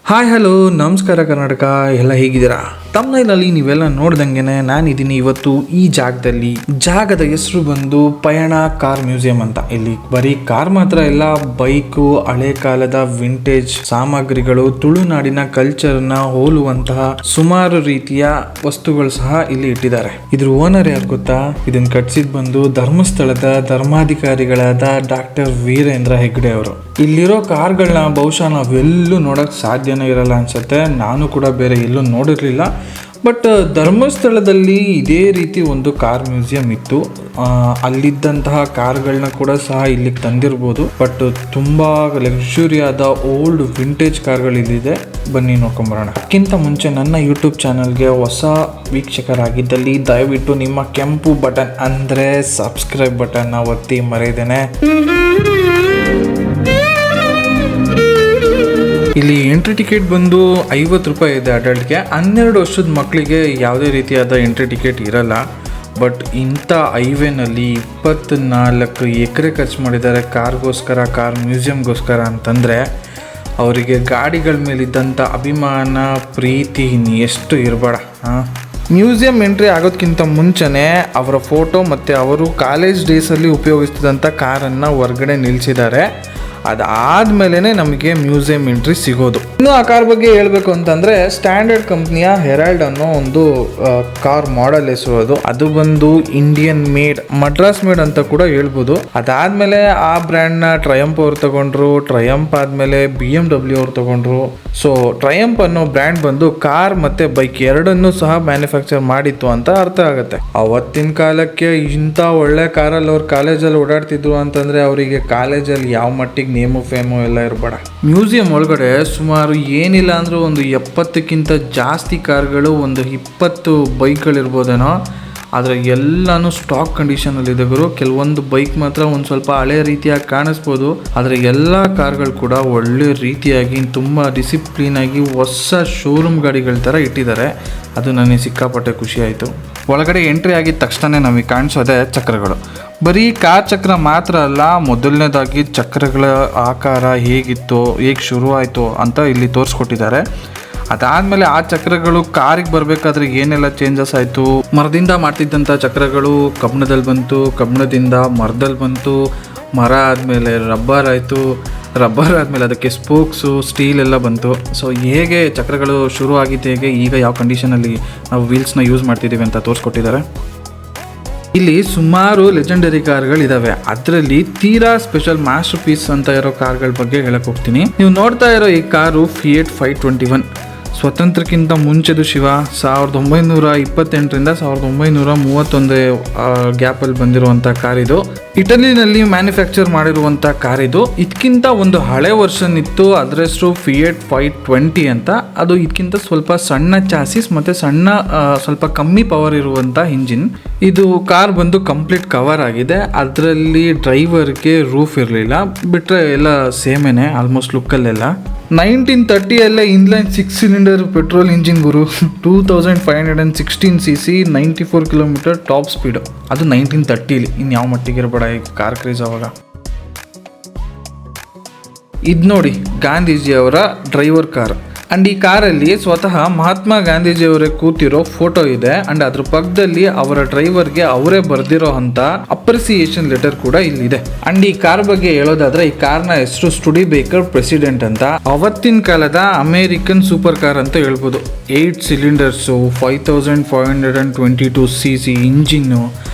Hi hello ನಮಸ್ಕಾರ ಕರ್ನಾಟಕ, ಎಲ್ಲ ಹೇಗಿದ್ದೀರಾ? ತಮ್ಮನೇಲಿ ನೀವೆಲ್ಲ ನೋಡ್ದಂಗೆನೆ ನಾನಿದ್ದೀನಿ ಇವತ್ತು ಈ ಜಾಗದಲ್ಲಿ. ಜಾಗದ ಹೆಸರು ಬಂದು ಪಯಣ ಕಾರ್ ಮ್ಯೂಸಿಯಂ ಅಂತ. ಇಲ್ಲಿ ಬರೀ ಕಾರ್ ಮಾತ್ರ ಇಲ್ಲ, ಬೈಕು, ಹಳೆ ಕಾಲದ ವಿಂಟೇಜ್ ಸಾಮಗ್ರಿಗಳು, ತುಳುನಾಡಿನ ಕಲ್ಚರ್ನ ಹೋಲುವಂತಹ ಸುಮಾರು ರೀತಿಯ ವಸ್ತುಗಳು ಸಹ ಇಲ್ಲಿ ಇಟ್ಟಿದ್ದಾರೆ. ಇದ್ರ ಓನರ್ ಯಾರು ಗೊತ್ತಾ? ಇದನ್ನ ಕಟ್ಸಿದ್ ಬಂದು ಧರ್ಮಸ್ಥಳದ ಧರ್ಮಾಧಿಕಾರಿಗಳಾದ ಡಾಕ್ಟರ್ ವೀರೇಂದ್ರ ಹೆಗ್ಡೆ ಅವರು. ಇಲ್ಲಿರೋ ಕಾರ್ಗಳನ್ನ ಬಹುಶಃ ನಾವೆಲ್ಲೂ ನೋಡಕ್ ಸಾಧ್ಯನೇ ಇರಲ್ಲ ಅನ್ಸುತ್ತೆ. ನಾನು ಕೂಡ ಬೇರೆ ಎಲ್ಲೂ ನೋಡಿರ್ಲಿಲ್ಲ. ಬಟ್ ಧರ್ಮಸ್ಥಳದಲ್ಲಿ ಇದೇ ರೀತಿ ಒಂದು ಕಾರ್ ಮ್ಯೂಸಿಯಂ ಇತ್ತು. ಅಲ್ಲಿದ್ದಂತಹ ಕಾರ್ಗಳನ್ನ ಕೂಡ ಸಹ ಇಲ್ಲಿಗೆ ತಂದಿರ್ಬೋದು. ಬಟ್ ತುಂಬಾ ಲಕ್ಸುರಿ ಆದ ಓಲ್ಡ್ ವಿಂಟೇಜ್ ಕಾರ್ಗಳು ಇಲ್ಲಿದೆ. ಬನ್ನಿ ನೋಡ್ಕೊಂಬರೋಣ. ಅದಕ್ಕಿಂತ ಮುಂಚೆ ನನ್ನ ಯೂಟ್ಯೂಬ್ ಚಾನಲ್ಗೆ ಹೊಸ ವೀಕ್ಷಕರಾಗಿದ್ದಲ್ಲಿ ದಯವಿಟ್ಟು ನಿಮ್ಮ ಕೆಂಪು ಬಟನ್ ಅಂದರೆ ಸಬ್ಸ್ಕ್ರೈಬ್ ಬಟನ್ನ ಒತ್ತಿ ಮರೆಯದೇನೆ. ಇಲ್ಲಿ ಎಂಟ್ರಿ ಟಿಕೆಟ್ ಬಂದು 50 ರೂಪಾಯಿ ಇದೆ ಅಡಲ್ಟ್ಗೆ. 12 ವರ್ಷದ ಮಕ್ಕಳಿಗೆ ಯಾವುದೇ ರೀತಿಯಾದ ಎಂಟ್ರಿ ಟಿಕೆಟ್ ಇರಲ್ಲ. ಬಟ್ ಇಂಥ ಹೈವೇನಲ್ಲಿ 24 ಎಕರೆ ಖರ್ಚು ಮಾಡಿದ್ದಾರೆ ಕಾರ್ಗೋಸ್ಕರ, ಕಾರ್ ಮ್ಯೂಸಿಯಂಗೋಸ್ಕರ ಅಂತಂದರೆ ಅವರಿಗೆ ಗಾಡಿಗಳ ಮೇಲಿದ್ದಂಥ ಅಭಿಮಾನ, ಪ್ರೀತಿ ಎಷ್ಟು ಇರಬೇಡ. ಮ್ಯೂಸಿಯಂ ಎಂಟ್ರಿ ಆಗೋದಕ್ಕಿಂತ ಮುಂಚೆನೇ ಅವರ ಫೋಟೋ ಮತ್ತು ಅವರು ಕಾಲೇಜ್ ಡೇಸಲ್ಲಿ ಉಪಯೋಗಿಸ್ತಿದ್ದಂಥ ಕಾರನ್ನು ಹೊರಗಡೆ ನಿಲ್ಲಿಸಿದ್ದಾರೆ. ಅದಾದ್ಮೇಲೆ ನಮಗೆ ಮ್ಯೂಸಿಯಂ ಎಂಟ್ರಿ ಸಿಗೋದು. ಇನ್ನು ಆ ಕಾರ್ ಬಗ್ಗೆ ಹೇಳಬೇಕು ಅಂತಂದ್ರೆ ಸ್ಟ್ಯಾಂಡರ್ಡ್ ಕಂಪ್ನಿಯ ಹೆರಾಲ್ಡ್ ಅನ್ನೋ ಒಂದು ಕಾರ್ ಮಾಡೆಲ್ ಹೆಸರು ಅದು ಬಂದು ಇಂಡಿಯನ್ ಮೇಡ್, ಮಡ್ರಾಸ್ ಮೇಡ್ ಅಂತ ಕೂಡ ಹೇಳ್ಬೋದು. ಅದಾದ್ಮೇಲೆ ಆ ಬ್ರ್ಯಾಂಡ್ ನ ಟ್ರಯಂಪ್ ಅವ್ರು ತಗೊಂಡ್ರು. ಟ್ರಯಂಪ್ ಆದ್ಮೇಲೆ BMW ಅವ್ರು ತಗೊಂಡ್ರು. ಸೊ ಟ್ರಯಂಪ್ ಅನ್ನೋ ಬ್ರ್ಯಾಂಡ್ ಬಂದು ಕಾರ್ ಮತ್ತೆ ಬೈಕ್ ಎರಡನ್ನೂ ಸಹ ಮ್ಯಾನುಫ್ಯಾಕ್ಚರ್ ಮಾಡಿತ್ತು ಅಂತ ಅರ್ಥ ಆಗುತ್ತೆ. ಅವತ್ತಿನ ಕಾಲಕ್ಕೆ ಇಂಥ ಒಳ್ಳೆ ಕಾರಲ್ಲಿ ಅವ್ರು ಕಾಲೇಜಲ್ಲಿ ಓಡಾಡ್ತಿದ್ರು ಅಂತಂದ್ರೆ ಅವರಿಗೆ ಕಾಲೇಜಲ್ಲಿ ಯಾವ ಮಟ್ಟಿಗೆ ನೇಮು ಫೇಮು ಎಲ್ಲ ಇರಬೇಡ. ಮ್ಯೂಸಿಯಂ ಒಳಗಡೆ ಸುಮಾರು ಏನಿಲ್ಲ ಅಂದ್ರೂ ಒಂದು 70ಕ್ಕಿಂತ ಜಾಸ್ತಿ ಕಾರ್ಗಳು, ಒಂದು 20 ಬೈಕ್ಗಳಿರ್ಬೋದೇನೋ. ಆದರೆ ಎಲ್ಲನೂ ಸ್ಟಾಕ್ ಕಂಡೀಷನಲ್ಲಿದೆ ಗುರು. ಕೆಲವೊಂದು ಬೈಕ್ ಮಾತ್ರ ಒಂದು ಸ್ವಲ್ಪ ಹಳೆಯ ರೀತಿಯಾಗಿ ಕಾಣಿಸ್ಬೋದು. ಆದರೆ ಎಲ್ಲ ಕಾರ್ಗಳು ಕೂಡ ಒಳ್ಳೆ ರೀತಿಯಾಗಿ ತುಂಬ ಡಿಸಿಪ್ಲಿನಾಗಿ ಹೊಸ ಶೋರೂಮ್ ಗಾಡಿಗಳ ಥರ ಇಟ್ಟಿದ್ದಾರೆ. ಅದು ನನಗೆ ಸಿಕ್ಕಾಪಟ್ಟೆ ಖುಷಿ ಆಯಿತು. ಒಳಗಡೆ ಎಂಟ್ರಿ ಆಗಿದ ತಕ್ಷಣ ನಮಗೆ ಕಾಣಿಸೋದೆ ಚಕ್ರಗಳು. ಬರೀ ಕಾರ್ ಚಕ್ರ ಮಾತ್ರ ಅಲ್ಲ, ಮೊದಲನೇದಾಗಿ ಚಕ್ರಗಳ ಆಕಾರ ಹೇಗಿತ್ತು, ಹೇಗೆ ಶುರುವಾಯಿತು ಅಂತ ಇಲ್ಲಿ ತೋರಿಸ್ಕೊಟ್ಟಿದ್ದಾರೆ. ಅದಾದಮೇಲೆ ಆ ಚಕ್ರಗಳು ಕಾರಿಗೆ ಬರಬೇಕಾದ್ರೆ ಏನೆಲ್ಲ ಚೇಂಜಸ್ ಆಯಿತು. ಮರದಿಂದ ಮಾಡ್ತಿದ್ದಂಥ ಚಕ್ರಗಳು ಕಬ್ಬಿಣದಲ್ಲಿ ಬಂತು, ಕಬ್ಬಿಣದಿಂದ ಮರದಲ್ಲಿ ಬಂತು, ಮರ ಆದಮೇಲೆ ರಬ್ಬರ್ ಆಯಿತು, ರಬ್ಬರ್ ಆದಮೇಲೆ ಅದಕ್ಕೆ ಸ್ಪೋಕ್ಸು, ಸ್ಟೀಲ್ ಎಲ್ಲ ಬಂತು. ಸೊ ಹೇಗೆ ಚಕ್ರಗಳು ಶುರು ಆಗಿದ್ದು, ಹೇಗೆ ಈಗ ಯಾವ ಕಂಡೀಷನಲ್ಲಿ ನಾವು ವೀಲ್ಸ್ನ ಯೂಸ್ ಮಾಡ್ತಿದ್ದೀವಿ ಅಂತ ತೋರಿಸ್ಕೊಟ್ಟಿದ್ದಾರೆ. ಇಲ್ಲಿ ಸುಮಾರು ಲೆಜೆಂಡರಿ ಕಾರ್ಗಳಿದಾವೆ. ಅದರಲ್ಲಿ ತೀರಾ ಸ್ಪೆಷಲ್ ಮಾಸ್ಟರ್ ಪೀಸ್ ಅಂತ ಇರೋ ಕಾರ್ಗಳ ಬಗ್ಗೆ ಹೇಳಕ್ ಹೋಗ್ತೀನಿ. ನೀವು ನೋಡ್ತಾ ಇರೋ ಈ ಕಾರು ಫಿಯೇಟ್ 521. ಸ್ವತಂತ್ರಕ್ಕಿಂತ ಮುಂಚೆದು ಶಿವ 1928ರಿಂದ 1931 ಗ್ಯಾಪಲ್ಲಿ ಬಂದಿರುವಂಥ ಕಾರ್ ಇದು. ಇಟಲಿನಲ್ಲಿ ಮ್ಯಾನುಫ್ಯಾಕ್ಚರ್ ಮಾಡಿರುವಂಥ ಕಾರ್ ಇದು. ಇದಕ್ಕಿಂತ ಒಂದು ಹಳೆ ವರ್ಷನ್ ಇತ್ತು, ಅದರ ಹೆಸರು ಫಿಯೇಟ್ 520 ಅಂತ. ಅದು ಇದಕ್ಕಿಂತ ಸ್ವಲ್ಪ ಸಣ್ಣ ಚಾಸಿಸ್ ಮತ್ತು ಸಣ್ಣ ಸ್ವಲ್ಪ ಕಮ್ಮಿ ಪವರ್ ಇರುವಂಥ ಇಂಜಿನ್. ಇದು ಕಾರ್ ಬಂದು ಕಂಪ್ಲೀಟ್ ಕವರ್ ಆಗಿದೆ. ಅದರಲ್ಲಿ ಡ್ರೈವರ್ಗೆ ರೂಫ್ ಇರಲಿಲ್ಲ, ಬಿಟ್ಟರೆ ಎಲ್ಲ ಸೇಮೇನೆ ಆಲ್ಮೋಸ್ಟ್ ಲುಕ್ಕಲ್ಲೆಲ್ಲ. 1930 ಇನ್ಲೈನ್ 6 ಸಿಲಿಂಡರ್ ಪೆಟ್ರೋಲ್ ಇಂಜಿನ್ ಗುರು. 2516 cc, 94 ಕಿಲೋಮೀಟರ್ ಟಾಪ್ ಸ್ಪೀಡ್. ಅದು 1930. ಇನ್ಯಾವ ಮಟ್ಟಿಗೆ ಇರಬೇಡ ಈ ಕಾರ್ ಕ್ರೇಜ್ ಅವಾಗ. ಇದು ನೋಡಿ ಗಾಂಧೀಜಿ ಅವರ ಡ್ರೈವರ್ ಕಾರ್. ಅಂಡ್ ಈ ಕಾರಲ್ಲಿ ಸ್ವತಃ ಮಹಾತ್ಮ ಗಾಂಧೀಜಿಯವರೇ ಕೂತಿರೋ ಫೋಟೋ ಇದೆ. ಅಂಡ್ ಅದ್ರ ಪಕ್ಕದಲ್ಲಿ ಅವರ ಡ್ರೈವರ್ಗೆ ಅವರೇ ಬರ್ದಿರೋ ಅಂತ ಅಪ್ರಿಸಿಯೇಷನ್ ಲೆಟರ್ ಕೂಡ ಇಲ್ಲಿದೆ. ಅಂಡ್ ಈ ಕಾರ್ ಬಗ್ಗೆ ಹೇಳೋದಾದ್ರೆ ಈ ಕಾರ್ನ ಹೆಸರು ಸ್ಟುಡಿಬೇಕರ್ ಪ್ರೆಸಿಡೆಂಟ್ ಅಂತ. ಅವತ್ತಿನ ಕಾಲದ ಅಮೇರಿಕನ್ ಸೂಪರ್ ಕಾರ್ ಅಂತ ಹೇಳ್ಬೋದು. 8 cylinders, 5522 cc engine,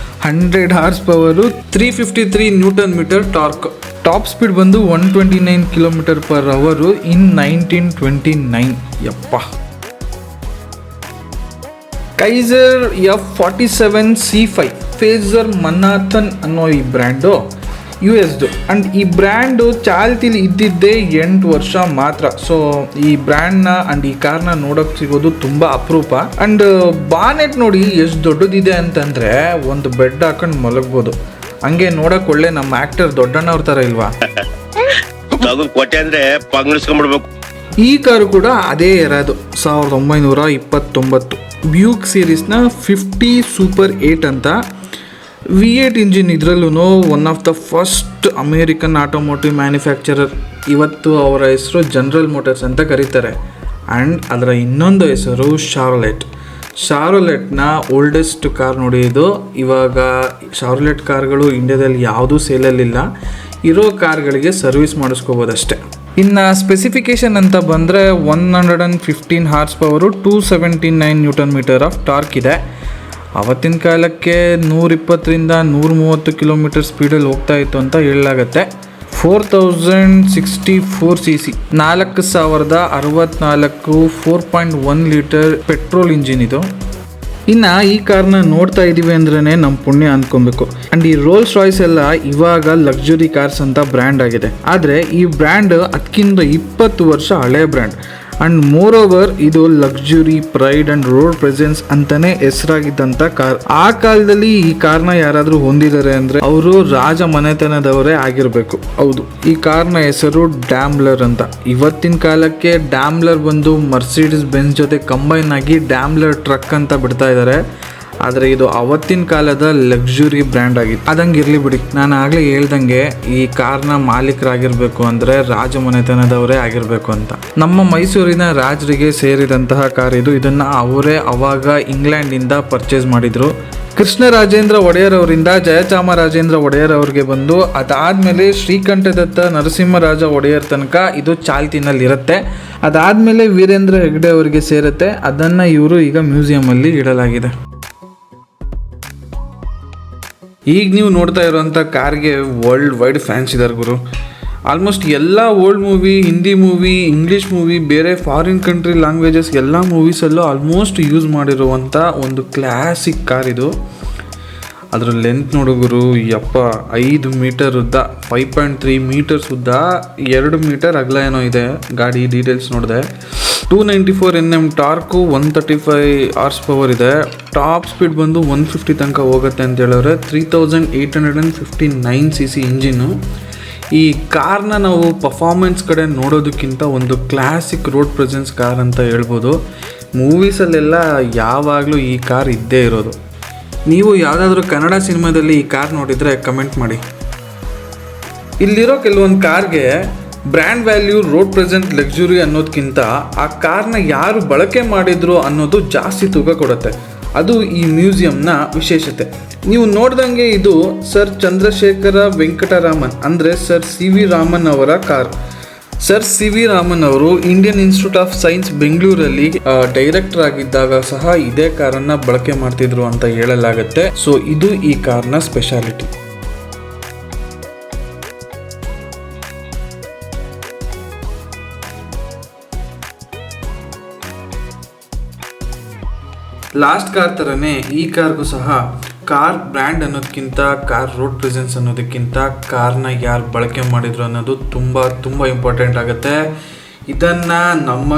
100 horse power, 353 newton metre torque. Top speed ಬಂದು 129 km/h ಇನ್ 1929. ಯಪ್ಪ. ಕೈಸರ್ F47C5 ಫೇಸರ್ ಮನ್ನಾಥನ್ ಅನ್ನೋ ಈ ಬ್ರ್ಯಾಂಡು US ಅಂಡ್ ಈ ಬ್ರ್ಯಾಂಡು ಚಾಲ್ತಿಲಿ ಇದ್ದಿದ್ದೇ 8 ವರ್ಷ ಮಾತ್ರ. ಸೊ ಈ ಬ್ರ್ಯಾಂಡ್ನ ಅಂಡ್ ಈ ಕಾರ್ನ ನೋಡೋಕೆ ಸಿಗೋದು ತುಂಬ ಅಪರೂಪ. ಅಂಡ್ ಬಾನೆಟ್ ನೋಡಿ ಎಷ್ಟು ದೊಡ್ಡದಿದೆ ಅಂತಂದರೆ ಒಂದು ಬೆಡ್ ಹಾಕೊಂಡು ಮಲಗ್ಬೋದು. ಹಂಗೆ ನೋಡಕ್ ಒಳ್ಳೆ ನಮ್ಮ ಆಕ್ಟರ್ ದೊಡ್ಡಣ್ಣವ್ರ ತರ ಇಲ್ವಾ? ಈ ಕಾರು ಕೂಡ ಅದೇ ಇರೋದು 1929 ಬ್ಯೂಕ್ ಸೀರೀಸ್ನ 50 ಸೂಪರ್ 8 ಅಂತ. V8 engine. ಇದರಲ್ಲೂ one of the first American automotive manufacturer. ಇವತ್ತು ಅವರ ಹೆಸರು ಜನರಲ್ ಮೋಟರ್ಸ್ ಅಂತ ಕರೀತಾರೆ. ಆ್ಯಂಡ್ ಅದರ ಇನ್ನೊಂದು ಹೆಸರು ಶಾರ್ಲೆಟ್ನ ಓಲ್ಡೆಸ್ಟ್ ಕಾರ್ ನೋಡಿ ಇದು. ಇವಾಗ ಶಾರ್ಲೆಟ್ ಕಾರ್ಗಳು ಇಂಡಿಯಾದಲ್ಲಿ ಯಾವುದೂ ಸೇಲಲ್ಲಿಲ್ಲ, ಇರೋ ಕಾರ್ಗಳಿಗೆ ಸರ್ವಿಸ್ ಮಾಡಿಸ್ಕೋಬೋದಷ್ಟೆ. ಇನ್ನು ಸ್ಪೆಸಿಫಿಕೇಷನ್ ಅಂತ ಬಂದರೆ 115 horse power, 279 newton metre of torque ಇದೆ. ಅವತ್ತಿನ ಕಾಲಕ್ಕೆ 120ರಿಂದ 130 ಕಿಲೋಮೀಟರ್ ಸ್ಪೀಡಲ್ಲಿ ಹೋಗ್ತಾ ಇತ್ತು ಅಂತ ಹೇಳಲಾಗತ್ತೆ. 4064 cc, 4064 4.1 ಲೀಟರ್ ಪೆಟ್ರೋಲ್ ಇಂಜಿನ್ ಇದು. ಇನ್ನು ಈ ಕಾರ್ನ ನೋಡ್ತಾ ಇದ್ದೀವಿ ಅಂದ್ರೇ ನಮ್ಮ ಪುಣ್ಯ ಅಂದ್ಕೊಬೇಕು. ಆ್ಯಂಡ್ ಈ ರೋಲ್ಸ್ ರಾಯ್ಸ್ ಎಲ್ಲ ಇವಾಗ ಲಕ್ಸುರಿ ಕಾರ್ಸ್ ಅಂತ ಬ್ರ್ಯಾಂಡ್ ಆಗಿದೆ. ಆದರೆ ಈ ಬ್ರ್ಯಾಂಡ್ ಅದಕ್ಕಿಂತ 20 ವರ್ಷ ಹಳೆ ಬ್ರ್ಯಾಂಡ್. ಆ್ಯಂಡ್ ಮೋರ್ ಓವರ್ ಇದು luxury, pride and road presence ಅಂತಲೇ ಹೆಸರಾಗಿದ್ದಂಥ ಕಾರ್. ಆ ಕಾಲದಲ್ಲಿ ಈ ಕಾರ್ನ ಯಾರಾದರೂ ಹೊಂದಿದ್ದಾರೆ ಅಂದರೆ ಅವರು ರಾಜ ಮನೆತನದವರೇ ಆಗಿರಬೇಕು. ಹೌದು, ಈ ಕಾರ್ನ ಹೆಸರು ಡ್ಯಾಮ್ಲರ್ ಅಂತ. ಇವತ್ತಿನ ಕಾಲಕ್ಕೆ ಡ್ಯಾಮ್ಲರ್ ಬಂದು ಮರ್ಸಿಡಿಸ್ ಬೆಂಜ್ ಜೊತೆ ಕಂಬೈನ್ ಆಗಿ ಡ್ಯಾಮ್ಲರ್ ಟ್ರಕ್ ಅಂತ ಬಿಡ್ತಾ ಇದ್ದಾರೆ. ಆದರೆ ಇದು ಅವತ್ತಿನ ಕಾಲದ ಲಕ್ಸುರಿ ಬ್ರ್ಯಾಂಡ್ ಆಗಿತ್ತು. ಅದಂಗೆ ಇರಲಿ ಬಿಡಿ, ನಾನು ಆಗಲೇ ಹೇಳ್ದಂಗೆ ಈ ಕಾರ್ನ ಮಾಲೀಕರಾಗಿರಬೇಕು ಅಂದರೆ ರಾಜ ಮನೆತನದವರೇ ಆಗಿರಬೇಕು ಅಂತ. ನಮ್ಮ ಮೈಸೂರಿನ ರಾಜರಿಗೆ ಸೇರಿದಂತಹ ಕಾರ್ ಇದು. ಇದನ್ನು ಅವರೇ ಅವಾಗ ಇಂಗ್ಲೆಂಡಿಂದ ಪರ್ಚೇಸ್ ಮಾಡಿದರು. ಕೃಷ್ಣರಾಜೇಂದ್ರ ಒಡೆಯರ್ ಅವರಿಂದ ಜಯಚಾಮರಾಜೇಂದ್ರ ಒಡೆಯರ್ ಅವ್ರಿಗೆ ಬಂದು ಅದಾದಮೇಲೆ ಶ್ರೀಕಂಠದತ್ತ ನರಸಿಂಹರಾಜ ಒಡೆಯರ್ ತನಕ ಇದು ಚಾಲ್ತಿನಲ್ಲಿರುತ್ತೆ. ಅದಾದಮೇಲೆ ವೀರೇಂದ್ರ ಹೆಗ್ಡೆ ಅವರಿಗೆ ಸೇರುತ್ತೆ. ಅದನ್ನು ಇವರು ಈಗ ಮ್ಯೂಸಿಯಮಲ್ಲಿ ಇಡಲಾಗಿದೆ. ಈಗ ನೀವು ನೋಡ್ತಾ ಇರೋವಂಥ ಕಾರ್ಗೆ ವರ್ಲ್ಡ್ ವೈಡ್ ಫ್ಯಾನ್ಸ್ ಇದ್ದಾರೆ ಗುರು. ಆಲ್ಮೋಸ್ಟ್ ಎಲ್ಲ old movie, Hindi movie, English movie, ಬೇರೆ ಫಾರಿನ್ ಕಂಟ್ರಿ ಲ್ಯಾಂಗ್ವೇಜಸ್ ಎಲ್ಲ ಮೂವೀಸಲ್ಲೂ ಆಲ್ಮೋಸ್ಟ್ ಯೂಸ್ ಮಾಡಿರುವಂಥ ಒಂದು ಕ್ಲಾಸಿಕ್ ಕಾರ್ ಇದು. ಅದರ ಲೆಂತ್ ನೋಡುಗರು, 5 ಮೀಟರ್ ಉದ್ದ, 5.3 ಮೀಟರ್ಸ್ ಉದ್ದ, 2 ಮೀಟರ್ ಅಗಲ ಏನೋ ಇದೆ. ಗಾಡಿ ಡೀಟೇಲ್ಸ್ ನೋಡಿದೆ. 294 Nm ಟಾರ್ಕು, 135 ಹಾರ್ಸ್ ಪವರ್ ಇದೆ. ಟಾಪ್ ಸ್ಪೀಡ್ ಬಂದು 150 ತನಕ ಹೋಗುತ್ತೆ ಅಂತ ಹೇಳಿದ್ರೆ. 3859 cc ಇಂಜಿನ್ನು. ಈ ಕಾರ್ನ ನಾವು ಪರ್ಫಾರ್ಮೆನ್ಸ್ ಕಡೆ ನೋಡೋದಕ್ಕಿಂತ ಒಂದು ಕ್ಲಾಸಿಕ್ ರೋಡ್ ಪ್ರೆಸೆನ್ಸ್ ಕಾರ್ ಅಂತ ಹೇಳ್ಬೋದು. ಮೂವೀಸಲ್ಲೆಲ್ಲ ಯಾವಾಗಲೂ ಈ ಕಾರ್ ಇದ್ದೇ ಇರೋದು. ನೀವು ಯಾವುದಾದ್ರೂ ಕನ್ನಡ ಸಿನಿಮಾದಲ್ಲಿ ಈ ಕಾರ್ ನೋಡಿದರೆ ಕಮೆಂಟ್ ಮಾಡಿ. ಇಲ್ಲಿರೋ ಕೆಲವೊಂದು ಕಾರ್ಗೆ brand value, road present, luxury ಅನ್ನೋದಕ್ಕಿಂತ ಆ ಕಾರ್ನ ಯಾರು ಬಳಕೆ ಮಾಡಿದ್ರು ಅನ್ನೋದು ಜಾಸ್ತಿ ತೂಕ ಕೊಡುತ್ತೆ. ಅದು ಈ ಮ್ಯೂಸಿಯಂನ ವಿಶೇಷತೆ. ನೀವು ನೋಡ್ದಂಗೆ ಇದು ಸರ್ ಚಂದ್ರಶೇಖರ ವೆಂಕಟರಾಮನ್ ಅಂದರೆ ಸರ್ CV ರಾಮನ್ ಅವರ ಕಾರ್. ಸರ್ CV ರಾಮನ್ ಅವರು ಇಂಡಿಯನ್ ಇನ್ಸ್ಟಿಟ್ಯೂಟ್ ಆಫ್ ಸೈನ್ಸ್ ಬೆಂಗಳೂರಲ್ಲಿ ಡೈರೆಕ್ಟರ್ ಆಗಿದ್ದಾಗ ಸಹ ಇದೇ ಕಾರನ್ನು ಬಳಕೆ ಮಾಡ್ತಿದ್ರು ಅಂತ ಹೇಳಲಾಗುತ್ತೆ. ಸೊ ಇದು ಈ ಕಾರ್ನ ಸ್ಪೆಷಾಲಿಟಿ. ಲಾಸ್ಟ್ ಕಾರ್ ಥರನೇ ಈ ಕಾರ್ಗೂ ಸಹ ಕಾರ್ ಬ್ರ್ಯಾಂಡ್ ಅನ್ನೋದಕ್ಕಿಂತ, ಕಾರ್ ರೋಡ್ ಪ್ರೆಸೆನ್ಸ್ ಅನ್ನೋದಕ್ಕಿಂತ ಕಾರ್ನ ಯಾರು ಬಳಕೆ ಮಾಡಿದ್ರು ಅನ್ನೋದು ತುಂಬ ಇಂಪಾರ್ಟೆಂಟ್ ಆಗುತ್ತೆ. ಇದನ್ನು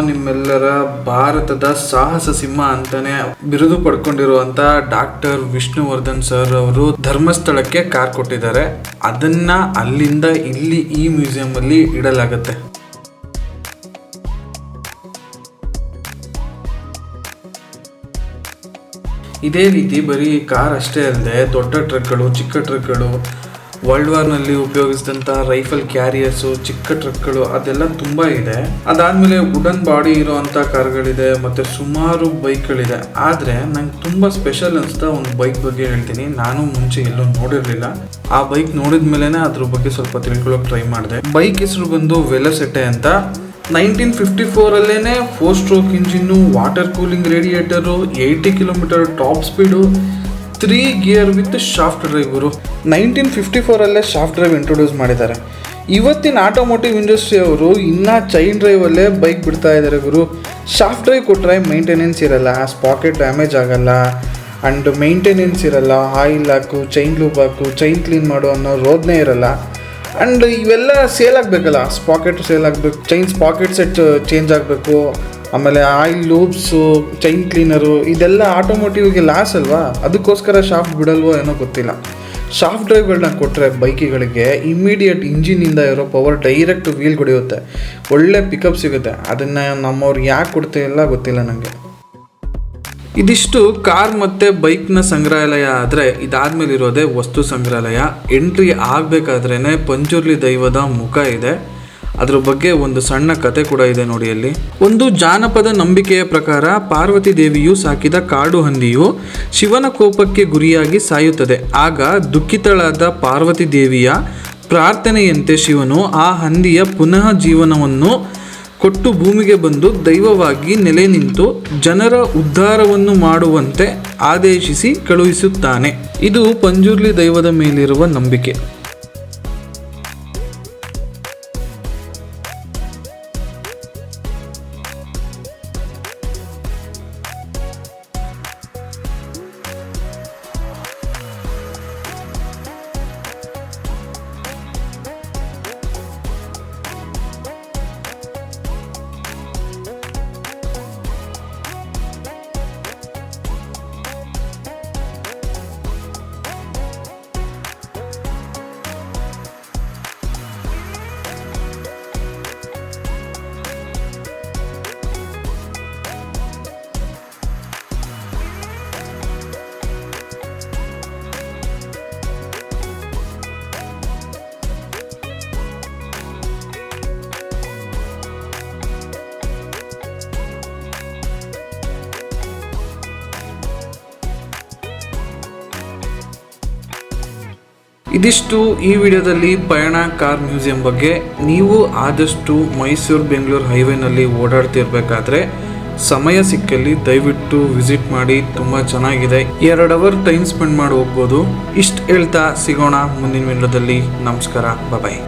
ನಿಮ್ಮೆಲ್ಲರ ಭಾರತದ ಸಾಹಸ ಸಿಂಹ ಅಂತಲೇ ಬಿರುದು ಪಡ್ಕೊಂಡಿರುವಂಥ ಡಾಕ್ಟರ್ ವಿಷ್ಣುವರ್ಧನ್ ಸರ್ ಅವರು ಧರ್ಮಸ್ಥಳಕ್ಕೆ ಕಾರ್ ಕೊಟ್ಟಿದ್ದಾರೆ. ಅದನ್ನು ಅಲ್ಲಿಂದ ಇಲ್ಲಿ ಈ ಮ್ಯೂಸಿಯಮಲ್ಲಿ ಇಡಲಾಗುತ್ತೆ. ಇದೇ ರೀತಿ ಬರೀ ಕಾರ್ ಅಷ್ಟೇ ಅಲ್ಲದೆ ದೊಡ್ಡ ಟ್ರಕ್ಗಳು, ಚಿಕ್ಕ ಟ್ರಕ್ಗಳು, ವರ್ಲ್ಡ್ ವಾರ್ನಲ್ಲಿ ಉಪಯೋಗಿಸಿದಂಥ ರೈಫಲ್ ಕ್ಯಾರಿಯರ್ಸು, ಚಿಕ್ಕ ಟ್ರಕ್ಗಳು ಅದೆಲ್ಲ ತುಂಬ ಇದೆ. ಅದಾದಮೇಲೆ ವುಡನ್ ಬಾಡಿ ಇರೋವಂಥ ಕಾರ್ಗಳಿದೆ ಮತ್ತು ಸುಮಾರು ಬೈಕ್ಗಳಿದೆ. ಆದರೆ ನಂಗೆ ತುಂಬ ಸ್ಪೆಷಲ್ ಅನಿಸ್ತಾ ಒಂದು ಬೈಕ್ ಬಗ್ಗೆ ಹೇಳ್ತೀನಿ. ನಾನು ಮುಂಚೆ ಎಲ್ಲೂ ನೋಡಿರಲಿಲ್ಲ. ಆ ಬೈಕ್ ನೋಡಿದ ಮೇಲೇ ಅದ್ರ ಬಗ್ಗೆ ಸ್ವಲ್ಪ ತಿಳ್ಕೊಳ್ಳೋಕೆ ಟ್ರೈ ಮಾಡಿದೆ. ಬೈಕ್ ಹೆಸರು ಬಂದು ವೆಲೋಸಿಟಿ ಅಂತ. 1954 4 stroke engine, water cooling radiator, 80 kilometre top speed, 3 gear with shaft drive ಗುರು. 1954 ಶಾಫ್ಟ್ ಡ್ರೈವ್ ಇಂಟ್ರೊಡ್ಯೂಸ್ ಮಾಡಿದ್ದಾರೆ. ಇವತ್ತಿನ ಆಟೋಮೋಟಿವ್ ಇಂಡಸ್ಟ್ರಿ ಅವರು ಇನ್ನೂ ಚೈನ್ ಡ್ರೈವಲ್ಲೇ ಬೈಕ್ ಬಿಡ್ತಾ ಇದ್ದಾರೆ ಗುರು. ಶಾಫ್ಟ್ ಡ್ರೈವ್ ಕೊಟ್ಟರೆ ಮೇಂಟೆನೆನ್ಸ್ ಇರಲ್ಲ, ಸ್ಪಾಕೆಟ್ ಡ್ಯಾಮೇಜ್ ಆಗಲ್ಲ, ಆ್ಯಂಡ್ ಮೇಂಟೆನೆನ್ಸ್ ಇರಲ್ಲ, ಆಯಿಲ್ ಹಾಕು, ಚೈನ್ ಲೂಪ್ ಹಾಕು, ಚೈನ್ ಕ್ಲೀನ್ ಮಾಡು ಅನ್ನೋ ರೋದನೆ ಇರಲ್ಲ. ಆ್ಯಂಡ್ ಇವೆಲ್ಲ ಸೇಲ್ ಆಗಬೇಕಲ್ಲ, ಸ್ಪಾಕೆಟ್ ಸೇಲ್ ಆಗಬೇಕು, ಚೈನ್ ಸ್ಪಾಕೆಟ್ ಸೆಟ್ ಚೇಂಜ್ ಆಗಬೇಕು, ಆಮೇಲೆ ಆಯಿಲ್ ಲೂಪ್ಸು, ಚೈನ್ ಕ್ಲೀನರು, ಇದೆಲ್ಲ ಆಟೋಮೋಟಿವ್ಗೆ ಲಾಸ್ ಅಲ್ವಾ. ಅದಕ್ಕೋಸ್ಕರ ಶಾಫ್ಟ್ ಬಿಡಲ್ವೋ ಏನೋ ಗೊತ್ತಿಲ್ಲ. ಶಾಫ್ಟ್ ಡ್ರೈವ್ಗಳನ್ನ ಕೊಟ್ಟರೆ ಬೈಕಿಗಳಿಗೆ ಇಮ್ಮಿಡಿಯೇಟ್ ಇಂಜಿನಿಂದ ಇರೋ ಪವರ್ ಡೈರೆಕ್ಟ್ ವೀಲ್ ಹೊಡೆಯುತ್ತೆ, ಒಳ್ಳೆ ಪಿಕಪ್ ಸಿಗುತ್ತೆ. ಅದನ್ನು ನಮ್ಮವ್ರು ಯಾಕೆ ಕೊಡ್ತಿಲ್ಲ ಗೊತ್ತಿಲ್ಲ ನನಗೆ. ಇದಿಷ್ಟು ಕಾರ್ ಮತ್ತು ಬೈಕ್ನ ಸಂಗ್ರಹಾಲಯ. ಆದರೆ ಇದಾದ್ಮೇಲೆ ಇರೋದೇ ವಸ್ತು ಸಂಗ್ರಹಾಲಯ. ಎಂಟ್ರಿ ಆಗಬೇಕಾದ್ರೇ ಪಂಜುರ್ಲಿ ದೈವದ ಮುಖ ಇದೆ. ಅದ್ರ ಬಗ್ಗೆ ಒಂದು ಸಣ್ಣ ಕತೆ ಕೂಡ ಇದೆ ನೋಡಿ ಅಲ್ಲಿ. ಒಂದು ಜಾನಪದ ನಂಬಿಕೆಯ ಪ್ರಕಾರ ಪಾರ್ವತಿ ದೇವಿಯು ಸಾಕಿದ ಕಾಡು ಹಂದಿಯು ಶಿವನ ಕೋಪಕ್ಕೆ ಗುರಿಯಾಗಿ ಸಾಯುತ್ತದೆ. ಆಗ ದುಃಖಿತಳಾದ ಪಾರ್ವತಿ ದೇವಿಯ ಪ್ರಾರ್ಥನೆಯಂತೆ ಶಿವನು ಆ ಹಂದಿಯ ಪುನಃ ಜೀವನವನ್ನು ಕೊಟ್ಟು ಭೂಮಿಗೆ ಬಂದು ದೈವವಾಗಿ ನೆಲೆ ನಿಂತು ಜನರ ಉದ್ಧಾರವನ್ನು ಮಾಡುವಂತೆ ಆದೇಶಿಸಿ ಕಳುಹಿಸುತ್ತಾನೆ. ಇದು ಪಂಜುರ್ಲಿ ದೈವದ ಮೇಲಿರುವ ನಂಬಿಕೆ. ಇದಿಷ್ಟು ಈ ವಿಡಿಯೋದಲ್ಲಿ ಪಯಣ ಕಾರ್ ಮ್ಯೂಸಿಯಂ ಬಗ್ಗೆ. ನೀವು ಆದಷ್ಟು ಮೈಸೂರು ಬೆಂಗಳೂರು ಹೈವೇನಲ್ಲಿ ಓಡಾಡ್ತಿರ್ಬೇಕಾದ್ರೆ ಸಮಯ ಸಿಕ್ಕಲ್ಲಿ ದಯವಿಟ್ಟು ವಿಸಿಟ್ ಮಾಡಿ. ತುಂಬ ಚೆನ್ನಾಗಿದೆ. 2 ಅವರ್ ಟೈಮ್ ಸ್ಪೆಂಡ್ ಮಾಡಿ ಹೋಗ್ಬೋದು. ಇಷ್ಟು ಹೇಳ್ತಾ ಸಿಗೋಣ ಮುಂದಿನ ವಿಡಿಯೋದಲ್ಲಿ. ನಮಸ್ಕಾರ, ಬಾಯ್.